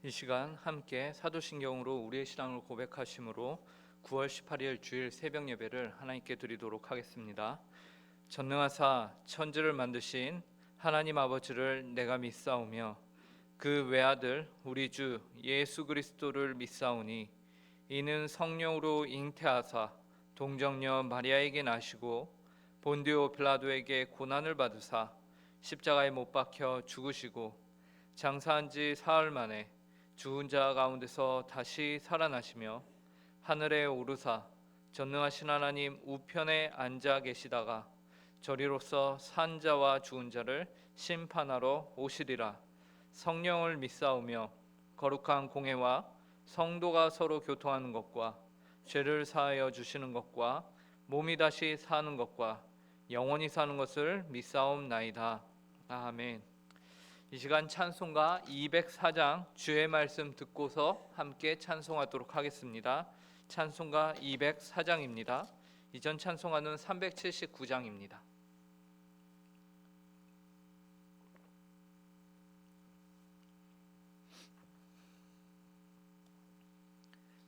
이 시간 함께 사도신경으로 우리의 신앙을 고백하심으로 9월 18일 주일 새벽 예배를 하나님께 드리도록 하겠습니다. 전능하사 천지를 만드신 하나님 아버지를 내가 믿사오며 그 외아들 우리 주 예수 그리스도를 믿사오니 이는 성령으로 잉태하사 동정녀 마리아에게 나시고 본디오 빌라도에게 고난을 받으사 십자가에 못 박혀 죽으시고 장사한 지 사흘 만에 죽은 자 가운데서 다시 살아나시며 하늘에 오르사 전능하신 하나님 우편에 앉아 계시다가 저리로서 산 자와 죽은 자를 심판하러 오시리라. 성령을 믿사오며 거룩한 공회와 성도가 서로 교통하는 것과 죄를 사하여 주시는 것과 몸이 다시 사는 것과 영원히 사는 것을 믿사옵나이다. 아멘. 이 시간 찬송가 204장 주의 말씀 듣고서 함께 찬송하도록 하겠습니다. 찬송가 204장입니다. 이전 찬송가는 379장입니다.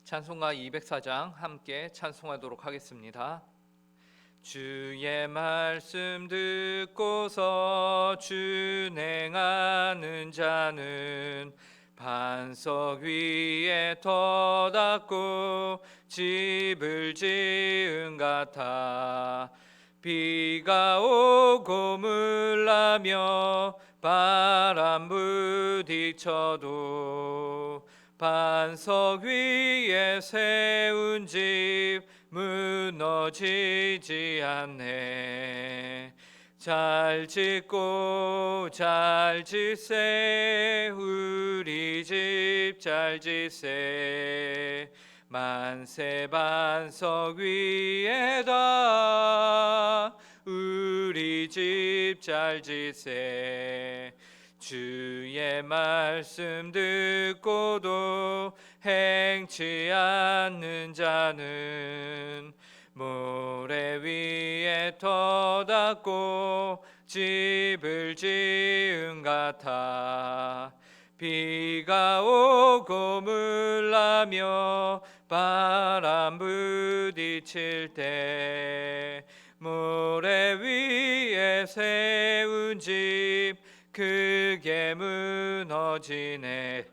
찬송가 204장 함께 찬송하도록 하겠습니다. 주의 말씀 듣고서 준행하는 자는 반석 위에 터닫고 집을 지은 같아 비가 오고 물나며 바람 부딪혀도 반석 위에 세운 집 무너지지 않네. 잘 짓고 잘 짓세 우리 집 잘 짓세 만세 반석 위에다 우리 집 잘 짓세. 주의 말씀 듣고도 행치 않는 자는 모래 위에 터닫고 집을 지은 같아 비가 오고 물나며 바람 부딪힐 때 모래 위에 세운 집 크게 무너지네.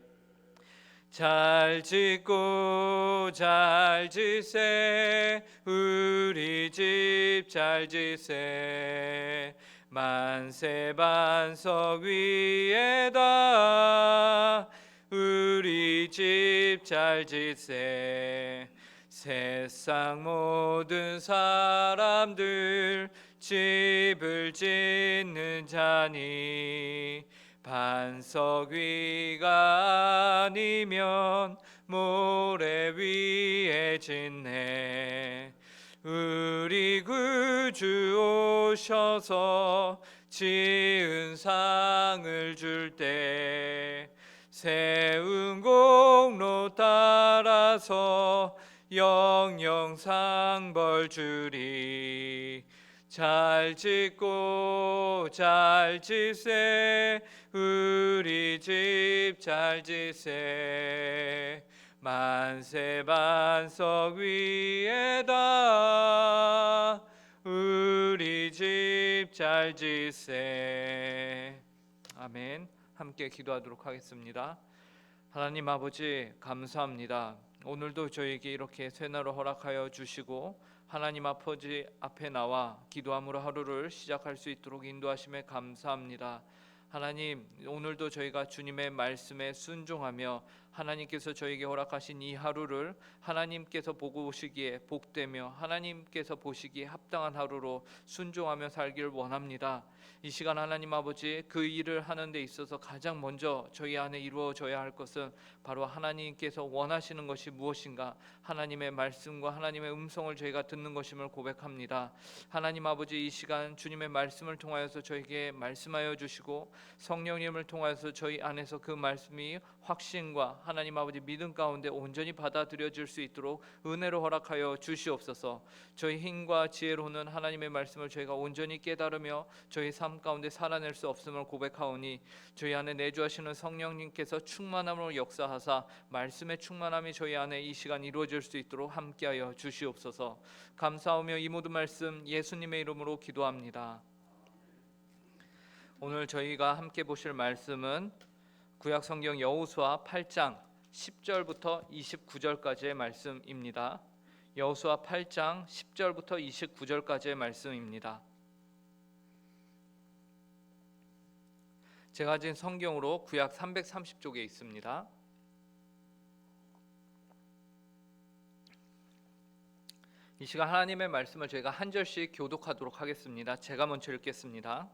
잘 짓고 잘 짓세 우리 집 잘 짓세 만세 반석 위에다 우리 집 잘 짓세. 세상 모든 사람들 집을 짓는 자니 반석 위가 아니면 모래 위에 짓네. 우리 구주 오셔서 지은 상을 줄 때 세운 공로 따라서 영영 상벌 주리. 잘 짓고 잘 짓세 우리 집 잘 짓세 만세 반석 위에다 우리 집 잘 짓세. 아멘. 함께 기도하도록 하겠습니다. 하나님 아버지 감사합니다. 오늘도 저에게 이렇게 새날을 허락하여 주시고 하나님 아버지 앞에 나와 기도함으로 하루를 시작할 수 있도록 인도하심에 감사합니다. 하나님, 오늘도 저희가 주님의 말씀에 순종하며 하나님께서 저에게 허락하신 이 하루를 하나님께서 보고 오시기에 복되며 하나님께서 보시기에 합당한 하루로 순종하며 살기를 원합니다. 이 시간 하나님 아버지 그 일을 하는 데 있어서 가장 먼저 저희 안에 이루어져야 할 것은 바로 하나님께서 원하시는 것이 무엇인가, 하나님의 말씀과 하나님의 음성을 저희가 듣는 것임을 고백합니다. 하나님 아버지, 이 시간 주님의 말씀을 통하여서 저에게 말씀하여 주시고 성령님을 통하여서 저희 안에서 그 말씀이 확신과 하나님 아버지 믿음 가운데 온전히 받아들여질 수 있도록 은혜로 허락하여 주시옵소서. 저희 힘과 지혜로는 하나님의 말씀을 저희가 온전히 깨달으며 저희 삶 가운데 살아낼 수 없음을 고백하오니 저희 안에 내주하시는 성령님께서 충만함으로 역사하사 말씀의 충만함이 저희 안에 이 시간 이루어질 수 있도록 함께하여 주시옵소서. 감사하며 이 모든 말씀 예수님의 이름으로 기도합니다. 오늘 저희가 함께 보실 말씀은 구약 성경 여호수아 8장 10절부터 29절까지의 말씀입니다. 여호수아 8장 10절부터 29절까지의 말씀입니다. 제가 가진 성경으로 구약 330쪽에 있습니다. 이 시간 하나님의 말씀을 저희가 한 절씩 교독하도록 하겠습니다. 제가 먼저 읽겠습니다.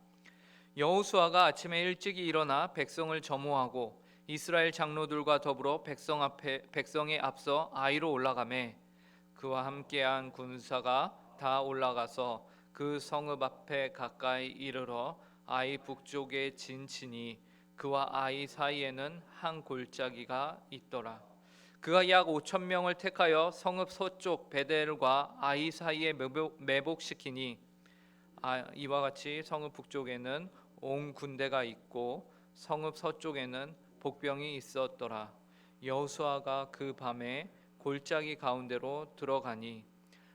여호수아가 아침에 일찍이 일어나 백성을 점호하고 이스라엘 장로들과 더불어 백성에 앞서 아이로 올라가매 그와 함께한 군사가 다 올라가서 그 성읍 앞에 가까이 이르러 아이 북쪽에 진치니 그와 아이 사이에는 한 골짜기가 있더라. 그가 약 5천 명을 택하여 성읍 서쪽 베델과 아이 사이에 매복시키니 이와 같이 성읍 북쪽에는 온 군대가 있고 성읍 서쪽에는 복병이 있었더라. 여호수아가 그 밤에 골짜기 가운데로 들어가니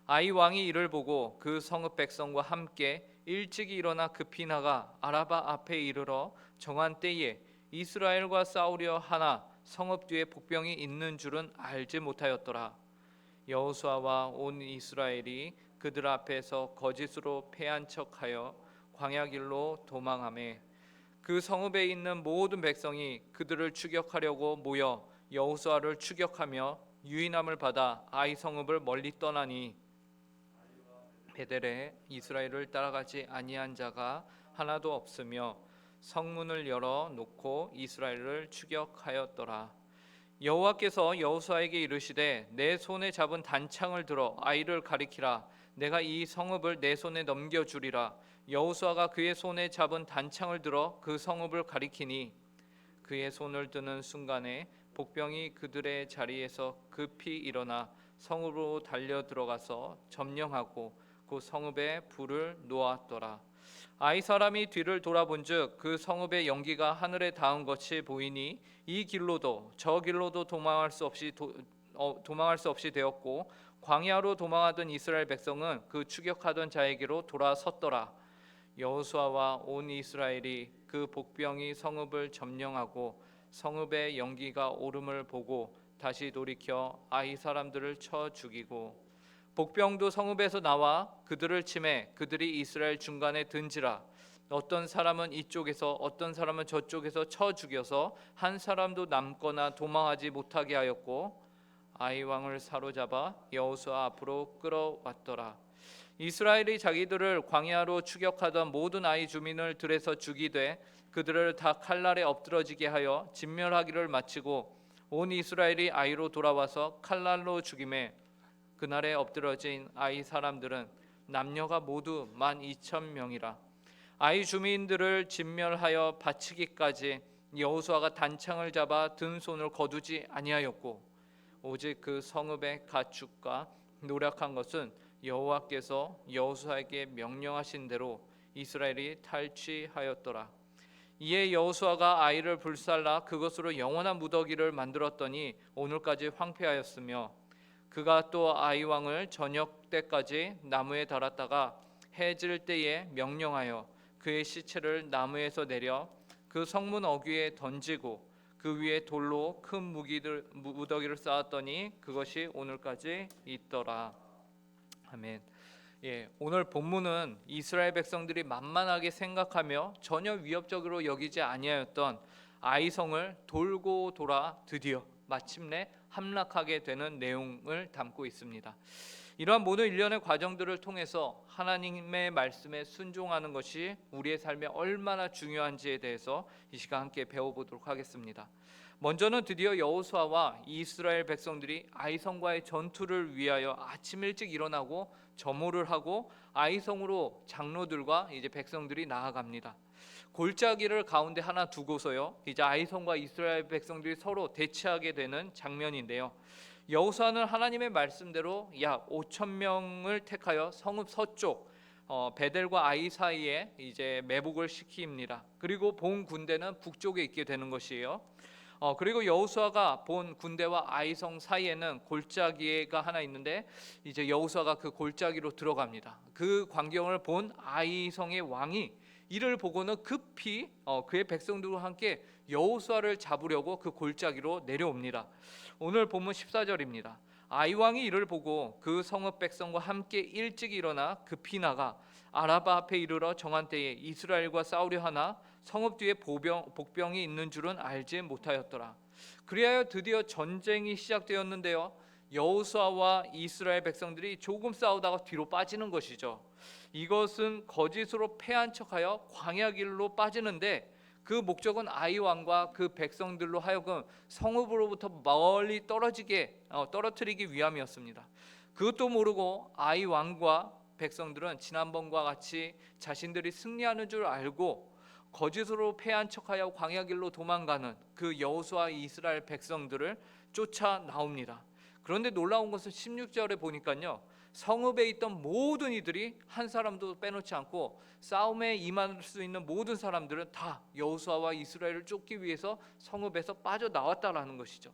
아이 왕이 이를 보고 그 성읍 백성과 함께 일찍이 일어나 급히 나가 아라바 앞에 이르러 정한 때에 이스라엘과 싸우려 하나 성읍 뒤에 복병이 있는 줄은 알지 못하였더라. 여호수아와 온 이스라엘이 그들 앞에서 거짓으로 패한 척하여 광야길로 도망하매 그 성읍에 있는 모든 백성이 그들을 추격하려고 모여 여호수아를 추격하며 유인함을 받아 아이 성읍을 멀리 떠나니 베델에 이스라엘을 따라가지 아니한 자가 하나도 없으며 성문을 열어 놓고 이스라엘을 추격하였더라. 여호와께서 여호수아에게 이르시되 내 손에 잡은 단창을 들어 아이를 가리키라. 내가 이 성읍을 내 손에 넘겨주리라. 여호수아가 그의 손에 잡은 단창을 들어 그 성읍을 가리키니 그의 손을 드는 순간에 복병이 그들의 자리에서 급히 일어나 성읍으로 달려 들어가서 점령하고 그 성읍에 불을 놓았더라. 아이 사람이 뒤를 돌아본즉 그 성읍의 연기가 하늘에 닿은 것이 보이니 이 길로도 저 길로도 도망할 수 없이 되었고 광야로 도망하던 이스라엘 백성은 그 추격하던 자에게로 돌아섰더라. 여호수아와 온 이스라엘이 그 복병이 성읍을 점령하고 성읍의 연기가 오름을 보고 다시 돌이켜 아이 사람들을 쳐 죽이고 복병도 성읍에서 나와 그들을 치매 그들이 이스라엘 중간에 든지라. 어떤 사람은 이쪽에서 어떤 사람은 저쪽에서 쳐 죽여서 한 사람도 남거나 도망하지 못하게 하였고 아이 왕을 사로잡아 여호수아 앞으로 끌어왔더라. 이스라엘이 자기들을 광야로 추격하던 모든 아이 주민을 들에서 죽이되 그들을 다 칼날에 엎드러지게 하여 진멸하기를 마치고 온 이스라엘이 아이로 돌아와서 칼날로 죽임에 그날에 엎드러진 아이 사람들은 남녀가 모두 12,000명이라. 아이 주민들을 진멸하여 바치기까지 여호수아가 단창을 잡아 든 손을 거두지 아니하였고 오직 그 성읍의 가축과 노력한 것은 여호와께서 여호수아에게 명령하신 대로 이스라엘이 탈취하였더라. 이에 여호수아가 아이를 불살라 그것으로 영원한 무더기를 만들었더니 오늘까지 황폐하였으며 그가 또 아이 왕을 저녁 때까지 나무에 달았다가 해질 때에 명령하여 그의 시체를 나무에서 내려 그 성문 어귀에 던지고 그 위에 돌로 큰 무더기를 쌓았더니 그것이 오늘까지 있더라. 아멘. 오늘 본문은 이스라엘 백성들이 만만하게 생각하며 전혀 위협적으로 여기지 아니하였던 아이성을 돌고 돌아 드디어 마침내 함락하게 되는 내용을 담고 있습니다. 이러한 모든 일련의 과정들을 통해서 하나님의 말씀에 순종하는 것이 우리의 삶에 얼마나 중요한지에 대해서 이 시간 함께 배워보도록 하겠습니다. 먼저는 드디어 여호수아와 이스라엘 백성들이 아이성과의 전투를 위하여 아침 일찍 일어나고 점호를 하고 아이성으로 장로들과 이제 백성들이 나아갑니다. 골짜기를 가운데 하나 두고서요, 이제 아이성과 이스라엘 백성들이 서로 대치하게 되는 장면인데요. 여호수아는 하나님의 말씀대로 약 5천 명을 택하여 성읍 서쪽 베델과 아이 사이에 이제 매복을 시킵니다. 그리고 본 군대는 북쪽에 있게 되는 것이에요. 그리고 여호수아가 본 군대와 아이성 사이에는 골짜기가 하나 있는데 이제 여호수아가 그 골짜기로 들어갑니다. 그 광경을 본 아이성의 왕이 이를 보고는 급히 그의 백성들과 함께 여호수아를 잡으려고 그 골짜기로 내려옵니다. 오늘 본문 14절입니다. 아이 왕이 이를 보고 그 성읍 백성과 함께 일찍 일어나 급히 나가 아라바 앞에 이르러 정한 때에 이스라엘과 싸우려 하나 성읍 뒤에 복병이 있는 줄은 알지 못하였더라. 그리하여 드디어 전쟁이 시작되었는데요, 여호수아와 이스라엘 백성들이 조금 싸우다가 뒤로 빠지는 것이죠. 이것은 거짓으로 패한 척하여 광야 길로 빠지는데 그 목적은 아이 왕과 그 백성들로 하여금 성읍으로부터 멀리 떨어뜨리기 위함이었습니다. 그것도 모르고 아이 왕과 백성들은 지난번과 같이 자신들이 승리하는 줄 알고 거짓으로 패한 척하여 광야 길로 도망가는 그 여호수아 이스라엘 백성들을 쫓아 나옵니다. 그런데 놀라운 것은 16절에 보니까요, 성읍에 있던 모든 이들이 한 사람도 빼놓지 않고 싸움에 임할 수 있는 모든 사람들은 다 여호수아와 이스라엘을 쫓기 위해서 성읍에서 빠져나왔다라는 것이죠.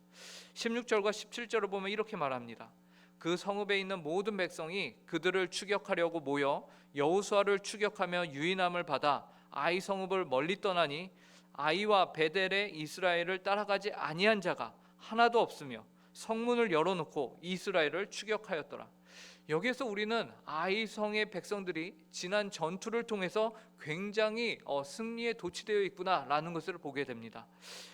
16절과 17절을 보면 이렇게 말합니다. 그 성읍에 있는 모든 백성이 그들을 추격하려고 모여 여호수아를 추격하며 유인함을 받아 아이 성읍을 멀리 떠나니 아이와 베델의 이스라엘을 따라가지 아니한 자가 하나도 없으며 성문을 열어놓고 이스라엘을 추격하였더라. 여기에서 우리는 아이 성의 백성들이 지난 전투를 통해서 굉장히 승리에 도취되어 있구나라는 것을 보게 됩니다.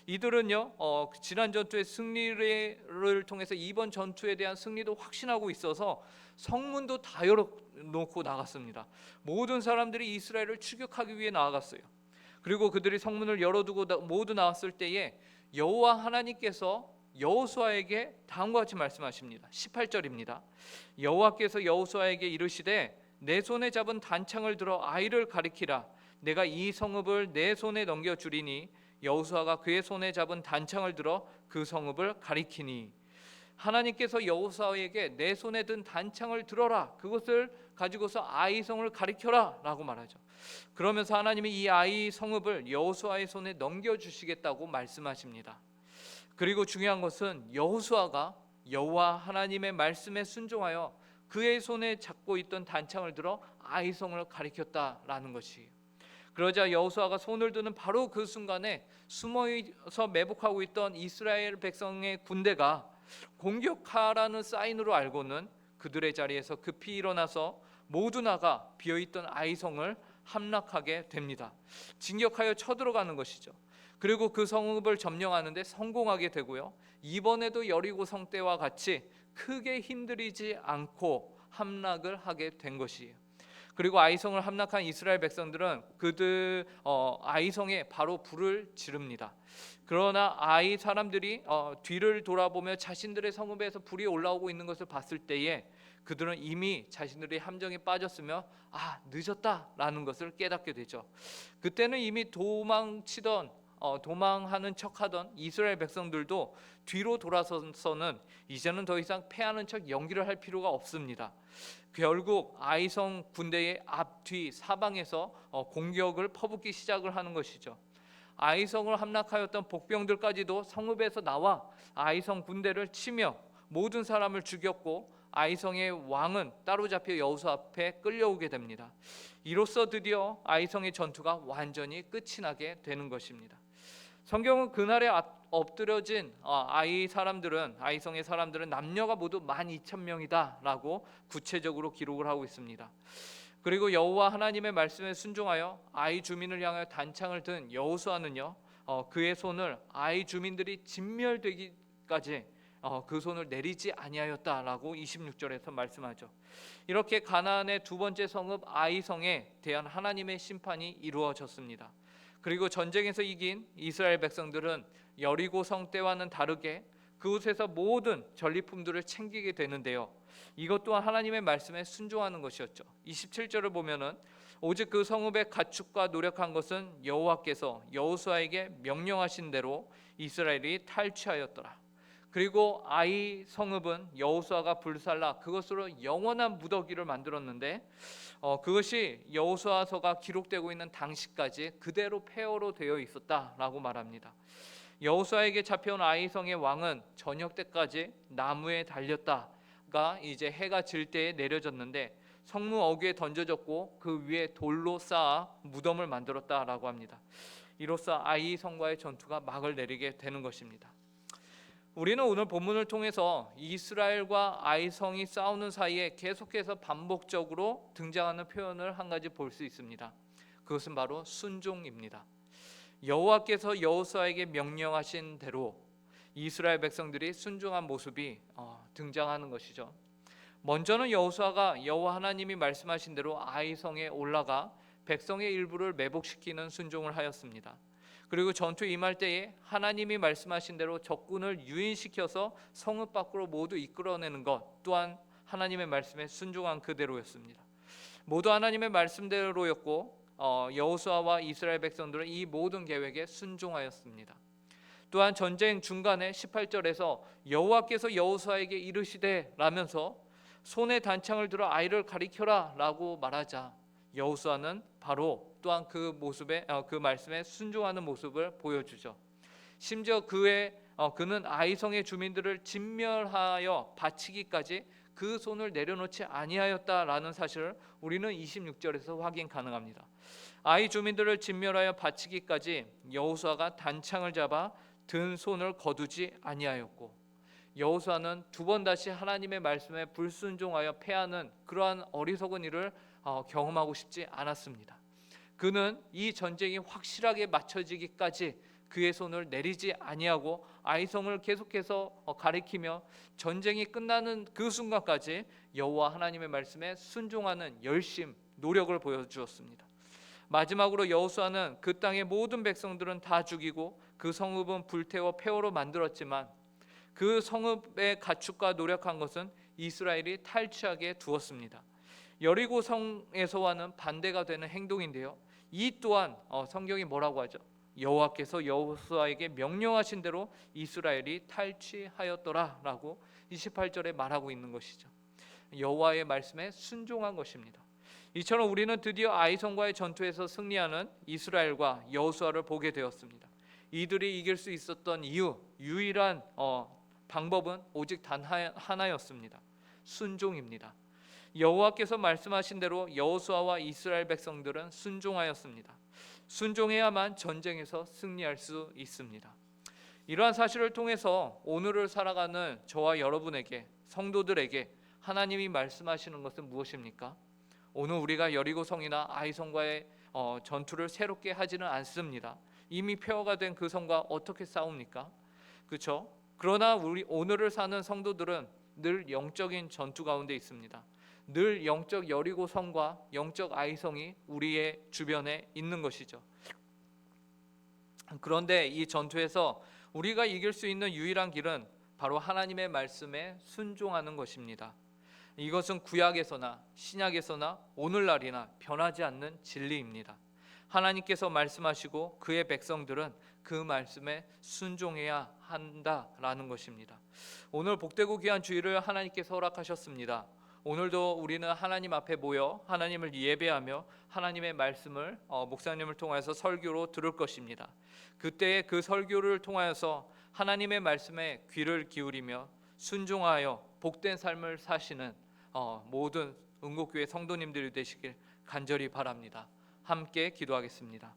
이들은요, 지난 전투의 승리를 통해서 이번 전투에 대한 승리도 확신하고 있어서 성문도 다 열어놓고 나갔습니다. 모든 사람들이 이스라엘을 추격하기 위해 나아갔어요. 그리고 그들이 성문을 열어두고 모두 나왔을 때에 여호와 하나님께서 여호수아에게 다음과 같이 말씀하십니다. 18절입니다. 여호와께서 여호수아에게 이르시되 내 손에 잡은 단창을 들어 아이를 가리키라. 내가 이 성읍을 내 손에 넘겨주리니 여호수아가 그의 손에 잡은 단창을 들어 그 성읍을 가리키니. 하나님께서 여호수아에게 내 손에 든 단창을 들어라, 그것을 가지고서 아이 성을 가리켜라 라고 말하죠. 그러면서 하나님이 이 아이 성읍을 여호수아의 손에 넘겨주시겠다고 말씀하십니다. 그리고 중요한 것은 여호수아가 여호와 하나님의 말씀에 순종하여 그의 손에 잡고 있던 단창을 들어 아이 성을 가리켰다라는 것이에요. 그러자 여호수아가 손을 드는 바로 그 순간에 숨어서 매복하고 있던 이스라엘 백성의 군대가 공격하라는 사인으로 알고는 그들의 자리에서 급히 일어나서 모두 나가 비어있던 아이 성을 함락하게 됩니다. 진격하여 쳐들어가는 것이죠. 그리고 그 성읍을 점령하는데 성공하게 되고요, 이번에도 여리고 성 때와 같이 크게 힘들이지 않고 함락을 하게 된 것이에요. 그리고 아이성을 함락한 이스라엘 백성들은 그들 아이성에 바로 불을 지릅니다. 그러나 아이 사람들이 뒤를 돌아보며 자신들의 성읍에서 불이 올라오고 있는 것을 봤을 때에 그들은 이미 자신들의 함정에 빠졌으며 늦었다라는 것을 깨닫게 되죠. 그때는 이미 도망하는 척하던 이스라엘 백성들도 뒤로 돌아서서는 이제는 더 이상 패하는 척 연기를 할 필요가 없습니다. 결국 아이성 군대의 앞뒤 사방에서 공격을 퍼붓기 시작을 하는 것이죠. 아이성을 함락하였던 복병들까지도 성읍에서 나와 아이성 군대를 치며 모든 사람을 죽였고 아이성의 왕은 따로잡혀 여호수아 앞에 끌려오게 됩니다. 이로써 드디어 아이성의 전투가 완전히 끝이 나게 되는 것입니다. 성경은 그날에 엎드려진 아이성의 사람들은 남녀가 모두 12,000명이다라고 구체적으로 기록을 하고 있습니다. 그리고 여호와 하나님의 말씀에 순종하여 아이 주민을 향하여 단창을 든 여호수아는요, 그의 손을 아이 주민들이 진멸되기까지 그 손을 내리지 아니하였다라고 26절에서 말씀하죠. 이렇게 가나안의 두 번째 성읍 아이성에 대한 하나님의 심판이 이루어졌습니다. 그리고 전쟁에서 이긴 이스라엘 백성들은 여리고 성 때와는 다르게 그곳에서 모든 전리품들을 챙기게 되는데요, 이것 또한 하나님의 말씀에 순종하는 것이었죠. 27절을 보면은 오직 그 성읍의 가축과 노력한 것은 여호와께서 여호수아에게 명령하신 대로 이스라엘이 탈취하였더라. 그리고 아이 성읍은 여호수아가 불살라 그것으로 영원한 무더기를 만들었는데 그것이 여호수아서가 기록되고 있는 당시까지 그대로 폐허로 되어 있었다라고 말합니다. 여호수아에게 잡혀온 아이성의 왕은 저녁 때까지 나무에 달렸다가 이제 해가 질 때에 내려졌는데 성문 어귀에 던져졌고 그 위에 돌로 쌓아 무덤을 만들었다라고 합니다. 이로써 아이성과의 전투가 막을 내리게 되는 것입니다. 우리는 오늘 본문을 통해서 이스라엘과 아이성이 싸우는 사이에 계속해서 반복적으로 등장하는 표현을 한 가지 볼 수 있습니다. 그것은 바로 순종입니다. 여호와께서 여호수아에게 명령하신 대로 이스라엘 백성들이 순종한 모습이 등장하는 것이죠. 먼저는 여호수아가 여호와 하나님이 말씀하신 대로 아이성에 올라가 백성의 일부를 매복시키는 순종을 하였습니다. 그리고 전투에 임할 때에 하나님이 말씀하신 대로 적군을 유인시켜서 성읍 밖으로 모두 이끌어내는 것 또한 하나님의 말씀에 순종한 그대로였습니다. 모두 하나님의 말씀대로였고 여호수아와 이스라엘 백성들은 이 모든 계획에 순종하였습니다. 또한 전쟁 중간에 18절에서 여호와께서 여호수아에게 이르시되 라면서 손에 단창을 들어 아이를 가리켜라 라고 말하자 여호수아는 바로 또한 그 모습에 그 말씀에 순종하는 모습을 보여주죠. 심지어 그는 아이성의 주민들을 진멸하여 바치기까지 그 손을 내려놓지 아니하였다라는 사실을 우리는 26절에서 확인 가능합니다. 아이 주민들을 진멸하여 바치기까지 여호수아가 단창을 잡아 든 손을 거두지 아니하였고 여호수아는 두 번 다시 하나님의 말씀에 불순종하여 패하는 그러한 어리석은 일을 경험하고 싶지 않았습니다. 그는 이 전쟁이 확실하게 맞춰지기까지 그의 손을 내리지 아니하고 아이성을 계속해서 가리키며 전쟁이 끝나는 그 순간까지 여호와 하나님의 말씀에 순종하는 열심, 노력을 보여주었습니다. 마지막으로 여호수아는 그 땅의 모든 백성들은 다 죽이고 그 성읍은 불태워 폐허로 만들었지만 그 성읍의 가축과 노력한 것은 이스라엘이 탈취하게 두었습니다. 여리고 성에서와는 반대가 되는 행동인데요. 이 또한 성경이 뭐라고 하죠? 여호와께서 여호수아에게 명령하신 대로 이스라엘이 탈취하였더라라고 28절에 말하고 있는 것이죠. 여호와의 말씀에 순종한 것입니다. 이처럼 우리는 드디어 아이성과의 전투에서 승리하는 이스라엘과 여호수아를 보게 되었습니다. 이들이 이길 수 있었던 유일한 방법은 오직 단 하나였습니다. 순종입니다. 여호와께서 말씀하신 대로 여호수아와 이스라엘 백성들은 순종하였습니다. 순종해야만 전쟁에서 승리할 수 있습니다. 이러한 사실을 통해서 오늘을 살아가는 저와 여러분에게 성도들에게 하나님이 말씀하시는 것은 무엇입니까? 오늘 우리가 여리고성이나 아이성과의 전투를 새롭게 하지는 않습니다. 이미 폐허가 된 그 성과 어떻게 싸웁니까? 그렇죠? 그러나 우리 오늘을 사는 성도들은 늘 영적인 전투 가운데 있습니다. 늘 영적 여리고성과 영적 아이성이 우리의 주변에 있는 것이죠. 그런데 이 전투에서 우리가 이길 수 있는 유일한 길은 바로 하나님의 말씀에 순종하는 것입니다. 이것은 구약에서나 신약에서나 오늘날이나 변하지 않는 진리입니다. 하나님께서 말씀하시고 그의 백성들은 그 말씀에 순종해야 한다라는 것입니다. 오늘 복되고 귀한 주일을 하나님께서 허락하셨습니다. 오늘도 우리는 하나님 앞에 모여 하나님을 예배하며 하나님의 말씀을 목사님을 통해서 설교로 들을 것입니다. 그때의 그 설교를 통하여서 하나님의 말씀에 귀를 기울이며 순종하여 복된 삶을 사시는 모든 은곡교회 성도님들이 되시길 간절히 바랍니다. 함께 기도하겠습니다.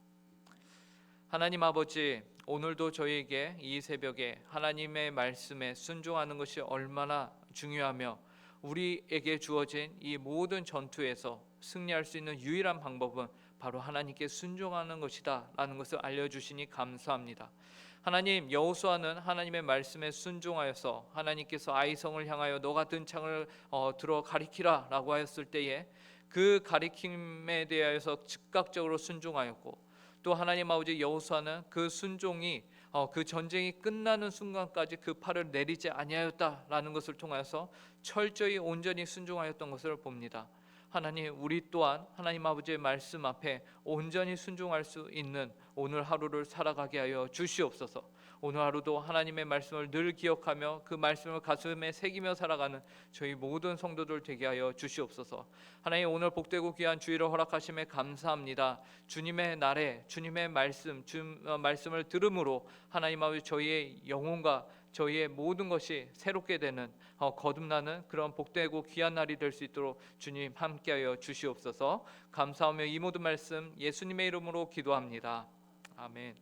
하나님 아버지, 오늘도 저희에게 이 새벽에 하나님의 말씀에 순종하는 것이 얼마나 중요하며 우리에게 주어진 이 모든 전투에서 승리할 수 있는 유일한 방법은 바로 하나님께 순종하는 것이다 라는 것을 알려주시니 감사합니다. 하나님, 여호수아는 하나님의 말씀에 순종하여서 하나님께서 아이성을 향하여 너가 든 창을 들어 가리키라 라고 하였을 때에 그 가리킴에 대하여서 즉각적으로 순종하였고, 또 하나님 아버지 여호수아는 그 순종이 그 전쟁이 끝나는 순간까지 그 팔을 내리지 아니하였다라는 것을 통해서 철저히 온전히 순종하였던 것을 봅니다. 하나님, 우리 또한 하나님 아버지의 말씀 앞에 온전히 순종할 수 있는 오늘 하루를 살아가게 하여 주시옵소서. 오늘 하루도 하나님의 말씀을 늘 기억하며 그 말씀을 가슴에 새기며 살아가는 저희 모든 성도들 되게 하여 주시옵소서. 하나님, 오늘 복되고 귀한 주일을 허락하심에 감사합니다. 주님의 날에 주님의 말씀을 들음으로 하나님 아버지 저희의 영혼과 저희의 모든 것이 새롭게 되는 거듭나는 그런 복되고 귀한 날이 될 수 있도록 주님 함께하여 주시옵소서. 감사하며 이 모든 말씀 예수님의 이름으로 기도합니다. 아멘.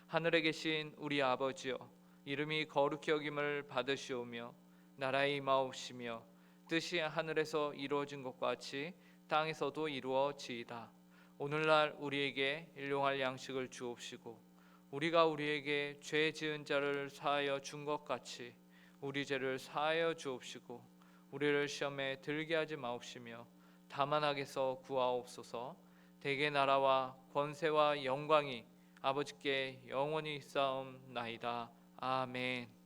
하늘에 계신 우리 아버지여, 이름이 거룩히 여김을 받으시오며 나라의 임하옵시며 뜻이 하늘에서 이루어진 것과 같이 땅에서도 이루어지이다. 오늘날 우리에게 일용할 양식을 주옵시고 우리가 우리에게 죄 지은 자를 사하여 준 것 같이 우리 죄를 사하여 주옵시고 우리를 시험에 들게 하지 마옵시며 다만 악에서 구하옵소서. 대개 나라와 권세와 영광이 아버지께 영원히 있사옵나이다. 아멘.